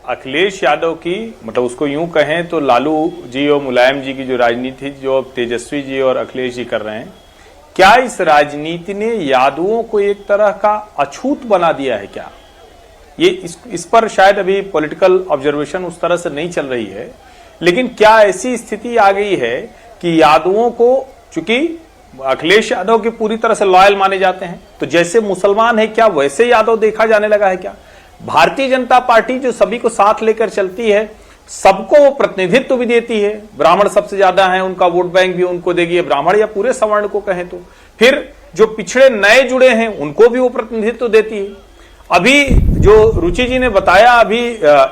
अखिलेश यादव की, मतलब उसको यूं कहें तो लालू जी और मुलायम जी की जो राजनीति जो अब तेजस्वी जी और अखिलेश जी कर रहे हैं, क्या इस राजनीति ने यादवों को एक तरह का अछूत बना दिया है क्या? ये इस पर शायद अभी पॉलिटिकल ऑब्जर्वेशन उस तरह से नहीं चल रही है, लेकिन क्या ऐसी स्थिति आ गई है कि यादवों को, चूंकि अखिलेश यादव के पूरी तरह से लॉयल माने जाते हैं, तो जैसे मुसलमान है क्या वैसे यादव देखा जाने लगा है क्या? भारतीय जनता पार्टी जो सभी को साथ लेकर चलती है, सबको प्रतिनिधित्व भी देती है, ब्राह्मण सबसे ज्यादा है, उनका वोट बैंक भी उनको देगी, ब्राह्मण या पूरे सवर्ण को कहें तो, फिर जो पिछड़े नए जुड़े हैं उनको भी वो प्रतिनिधित्व देती है। अभी जो रुचि जी ने बताया, अभी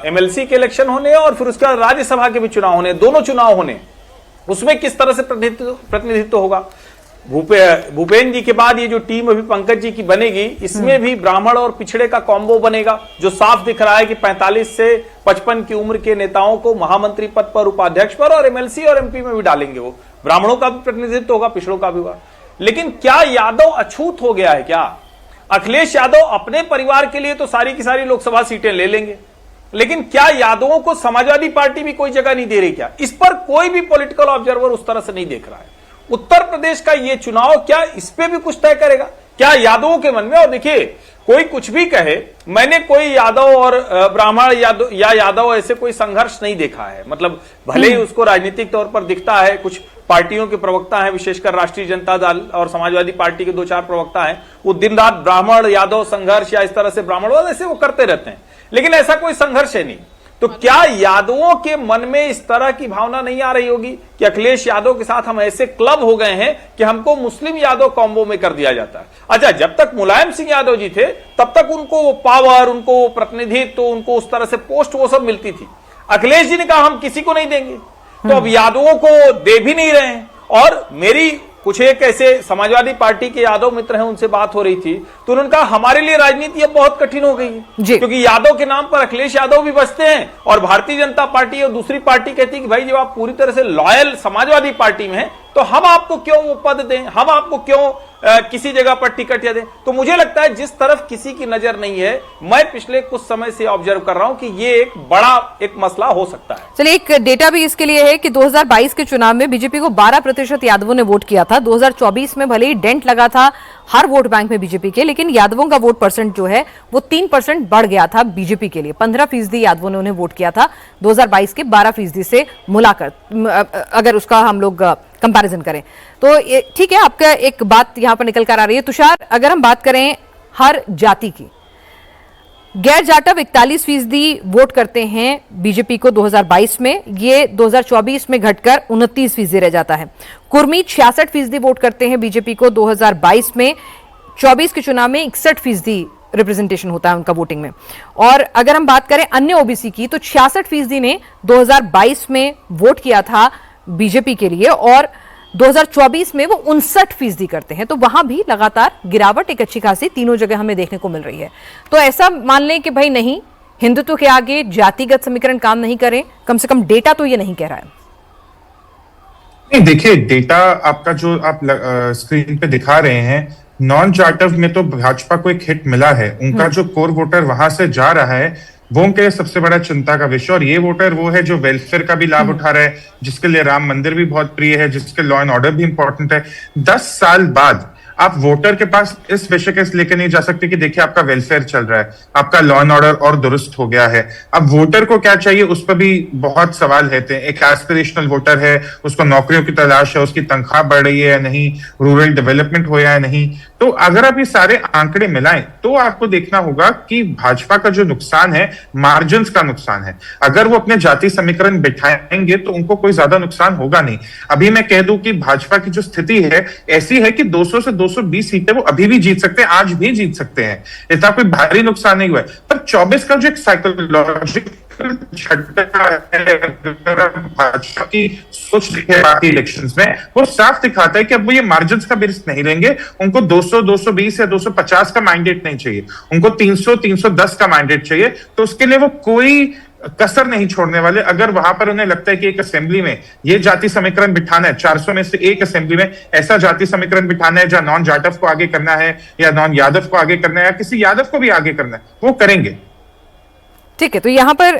एमएलसी के इलेक्शन होने और फिर उसके बाद राज्यसभा के भी चुनाव होने, दोनों चुनाव होने, उसमें किस तरह से प्रतिनिधित्व होगा? भूपेंद्र जी के बाद ये जो टीम अभी पंकज जी की बनेगी, इसमें भी ब्राह्मण और पिछड़े का कॉम्बो बनेगा, जो साफ दिख रहा है कि 45 से 55 की उम्र के नेताओं को महामंत्री पद पर, उपाध्यक्ष पर और एमएलसी और एमपी में भी डालेंगे। वो ब्राह्मणों का भी प्रतिनिधित्व होगा, पिछड़ों का भी होगा। लेकिन क्या यादव अछूत हो गया है क्या? अखिलेश यादव अपने परिवार के लिए तो सारी की सारी लोकसभा सीटें ले लेंगे, लेकिन क्या यादवों को समाजवादी पार्टी भी कोई जगह नहीं दे रही क्या? इस पर कोई भी पॉलिटिकल ऑब्जर्वर उस तरह से नहीं देख रहा है। उत्तर प्रदेश का ये चुनाव क्या इस पे भी कुछ तय करेगा क्या यादवों के मन में? और देखिए, कोई कुछ भी कहे, मैंने कोई यादव और ब्राह्मण या यादव ऐसे कोई संघर्ष नहीं देखा है। मतलब भले ही उसको राजनीतिक तौर पर दिखता है, कुछ पार्टियों के प्रवक्ता हैं, विशेषकर राष्ट्रीय जनता दल और समाजवादी पार्टी के 2-4 प्रवक्ता हैं, वो दिन रात ब्राह्मण यादव संघर्ष या इस तरह से ब्राह्मणवाद ऐसे वो करते रहते हैं, लेकिन ऐसा कोई संघर्ष है नहीं। तो क्या यादवों के मन में इस तरह की भावना नहीं आ रही होगी कि अखिलेश यादव के साथ हम ऐसे क्लब हो गए हैं कि हमको मुस्लिम यादव कॉम्बो में कर दिया जाता है? अच्छा, जब तक मुलायम सिंह यादव जी थे तब तक उनको वो पावर, उनको वो प्रतिनिधित्व, उनको उस तरह से पोस्ट वो सब मिलती थी। अखिलेश जी ने कहा हम किसी को नहीं देंगे, तो अब यादवों को दे भी नहीं रहे हैं। और मेरी कुछ एक ऐसे समाजवादी पार्टी के यादव मित्र हैं, उनसे बात हो रही थी, तो उन्होंने कहा हमारे लिए राजनीति अब बहुत कठिन हो गई है, क्योंकि यादव के नाम पर अखिलेश यादव भी बसते हैं और भारतीय जनता पार्टी और दूसरी पार्टी कहती है कि भाई जब आप पूरी तरह से लॉयल समाजवादी पार्टी में हैं, तो हम आपको क्यों वो पद दें, हम आपको क्यों किसी जगह पर टिकट या दें? तो मुझे लगता है जिस तरफ किसी की नजर नहीं है, मैं पिछले कुछ समय से ऑब्जर्व कर रहा हूं कि ये एक बड़ा एक मसला हो सकता है। चलिए, एक डेटा भी इसके लिए है कि 2022 के चुनाव में बीजेपी को 12% यादवों ने वोट किया था। 2024 में भले ही डेंट लगा था हर वोट बैंक में बीजेपी के, लेकिन यादवों का वोट परसेंट जो है वो 3% बढ़ गया था बीजेपी के लिए। 15% यादवों ने उन्हें वोट किया था 2022 के 12% से मुलाकर, अगर उसका हम लोग कंपैरिजन करें तो ठीक है। आपका एक बात यहां पर निकल कर आ रही है तुषार, अगर हम बात करें हर जाति की, गैर जाटव 41% वोट करते हैं बीजेपी को 2022 में, ये 2024 में घटकर 29% रह जाता है। कुर्मी 66% वोट करते हैं बीजेपी को 2022 में, 24 के चुनाव में 61% रिप्रेजेंटेशन होता है उनका वोटिंग में। और अगर हम बात करें अन्य ओबीसी की, तो 66% ने 2022 में वोट किया था बीजेपी के लिए और 2024 में वो 59% करते हैं। तो वहां भी लगातार गिरावट एक अच्छी खासी तीनों जगह हमें देखने को मिल रही है। तो ऐसा मान लें कि भाई नहीं, हिंदुत्व के आगे जातिगत समीकरण काम नहीं करें, कम से कम डेटा तो ये नहीं कह रहा है। नहीं, देखिए, डेटा आपका जो आप स्क्रीन पे दिखा रहे हैं, नॉन जाटव में तो भाजपा को एक हिट मिला है। उनका जो कोर वोटर वहां से जा रहा है वो उनके लिए सबसे बड़ा चिंता का विषय। और ये वोटर वो है जो वेलफेयर का भी लाभ उठा रहा है, जिसके लिए राम मंदिर भी बहुत प्रिय है, जिसके लॉ एंड ऑर्डर भी इंपॉर्टेंट है। 10 साल बाद आप वोटर के पास इस विषय के लेकर नहीं जा सकते कि देखिए आपका वेलफेयर चल रहा है, आपका लॉ एंड ऑर्डर और दुरुस्त हो गया है। अब वोटर को क्या चाहिए उस पर भी बहुत सवाल रहते हैं। एक एस्पिरेशनल वोटर है, उसको नौकरियों की तलाश है, उसकी तनख्वाह बढ़ रही है या नहीं, रूरल डेवलपमेंट हो या नहीं। तो अगर आप ये सारे आंकड़े मिलाएं तो आपको देखना होगा कि भाजपा का जो नुकसान है मार्जिन्स का नुकसान है। अगर वो अपने जाति समीकरण बिठाएंगे तो उनको कोई ज्यादा नुकसान होगा नहीं। अभी मैं कह दूं कि भाजपा की जो स्थिति है ऐसी है कि 200 से 220 सीटें वो अभी भी जीत सकते हैं, आज भी जीत सकते हैं, इतना कोई भारी नुकसान नहीं हुआ है। पर 24 का जो एक साइकोलॉजिकल भाजपा की सोच दिखे बाकी इलेक्शंस में, वो साफ दिखाता है कि अब वो ये मार्जिन्स का भी रिस्क नहीं लेंगे। उनको 200, 220 या 250 का मैंडेट नहीं चाहिए, उनको 300, 310 का मैंडेट चाहिए। तो उसके लिए वो कोई कसर नहीं छोड़ने वाले। अगर वहां पर उन्हें लगता है कि एक असेंबली में ये जाति समीकरण बिठाना है, 400 में से एक असेंबली में ऐसा जाति समीकरण बिठाना है जहां नॉन जाटव को आगे करना है या नॉन यादव को आगे करना है या किसी यादव को भी आगे करना है, वो करेंगे। ठीक है, तो यहाँ पर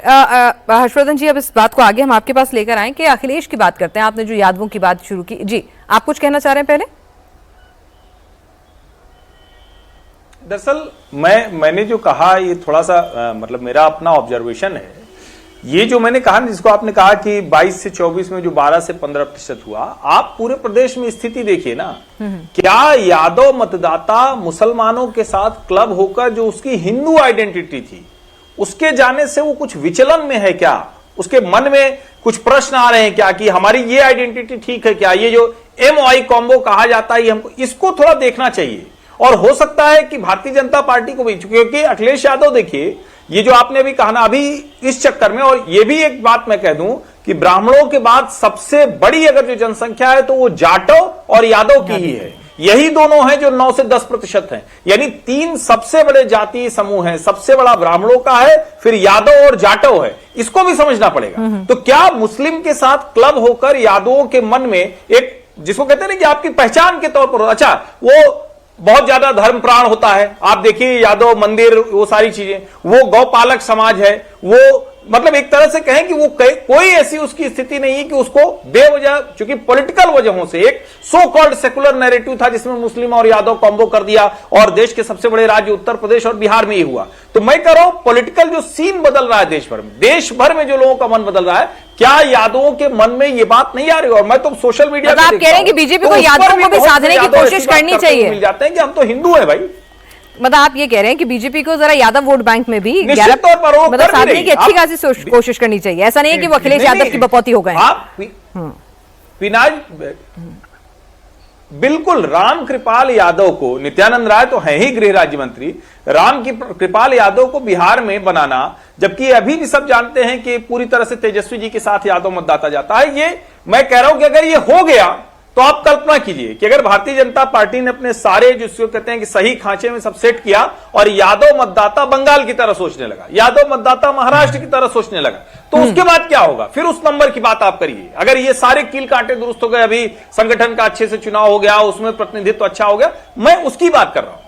हर्षवर्धन जी, अब इस बात को आगे हम आपके पास लेकर आए कि अखिलेश की बात करते हैं। आपने जो यादवों की बात शुरू की, जी आप कुछ कहना चाह रहे हैं पहले? दरअसल मैंने जो कहा ये थोड़ा सा मतलब मेरा अपना ऑब्जर्वेशन है। ये जो मैंने कहा, जिसको आपने कहा कि 22 से 24 में जो 12 से 15% हुआ, आप पूरे प्रदेश में स्थिति देखिए ना। क्या यादव मतदाता मुसलमानों के साथ क्लब होकर जो उसकी हिंदू आइडेंटिटी थी उसके जाने से वो कुछ विचलन में है क्या? उसके मन में कुछ प्रश्न आ रहे हैं क्या कि हमारी ये आइडेंटिटी ठीक है क्या? ये जो MY कॉम्बो कहा जाता है, हमको इसको थोड़ा देखना चाहिए। और हो सकता है कि भारतीय जनता पार्टी को भी, क्योंकि अखिलेश यादव देखिए, ये जो आपने अभी कहा ना, अभी इस चक्कर में, और ये भी एक बात मैं कह दूं कि ब्राह्मणों के बाद सबसे बड़ी अगर जो जनसंख्या है तो वो जाटव और यादव की ही है। यही दोनों हैं जो 9 से 10% हैं, यानी 3 सबसे बड़े जातीय समूह हैं। सबसे बड़ा ब्राह्मणों का है, फिर यादव और जाटव है। इसको भी समझना पड़ेगा। तो क्या मुस्लिम के साथ क्लब होकर यादवों के मन में एक, जिसको कहते हैं ना कि आपकी पहचान के तौर पर, अच्छा वो बहुत ज्यादा धर्म प्राण होता है। आप देखिए यादव मंदिर, वो सारी चीजें, वो गौपालक समाज है, वो मतलब एक तरह से कहें कि वो कोई ऐसी उसकी स्थिति नहीं है कि उसको बेवजह, क्योंकि पॉलिटिकल वजहों से एक सो कॉल्ड सेकुलर नैरेटिव था जिसमें मुस्लिम और यादव कॉम्बो कर दिया, और देश के सबसे बड़े राज्य उत्तर प्रदेश और बिहार में ही हुआ। तो मैं कह रहा हूं पॉलिटिकल जो सीन बदल रहा है देश भर में जो लोगों का मन बदल रहा है, क्या यादवों के मन में ये बात नहीं आ रही? और मैं तो सोशल मीडिया आप कह रहे हैं कि बीजेपी को यादवों को भी साधने की कोशिश करनी चाहिए। मिल जाते हैं कि हम तो हिंदू है भाई। मतलब आप ये कह रहे हैं कि बीजेपी को जरा यादव वोट बैंक में भी निश्चित तौर पर मतलब साधने की अच्छी खासी कोशिश करनी चाहिए। ऐसा नहीं है कि वो अखिलेश यादव की बपौती हो गए। पिनाज बिल्कुल राम कृपाल यादव को, नित्यानंद राय तो है ही गृह राज्य मंत्री, राम कृपाल यादव को बिहार में बनाना, जबकि अभी भी सब जानते हैं कि पूरी तरह से तेजस्वी जी के साथ यादव मतदाता जाता है। ये मैं कह रहा हूं कि अगर ये हो गया तो आप कल्पना कीजिए कि अगर भारतीय जनता पार्टी ने अपने सारे जिसको कहते हैं कि सही खांचे में सब सेट किया और यादव मतदाता बंगाल की तरह सोचने लगा, यादव मतदाता महाराष्ट्र की तरह सोचने लगा, तो उसके बाद क्या होगा? फिर उस नंबर की बात आप करिए। अगर ये सारे कील कांटे दुरुस्त हो गए, अभी संगठन का अच्छे से चुनाव हो गया, उसमें प्रतिनिधित्व अच्छा हो गया, मैं उसकी बात कर रहा हूं।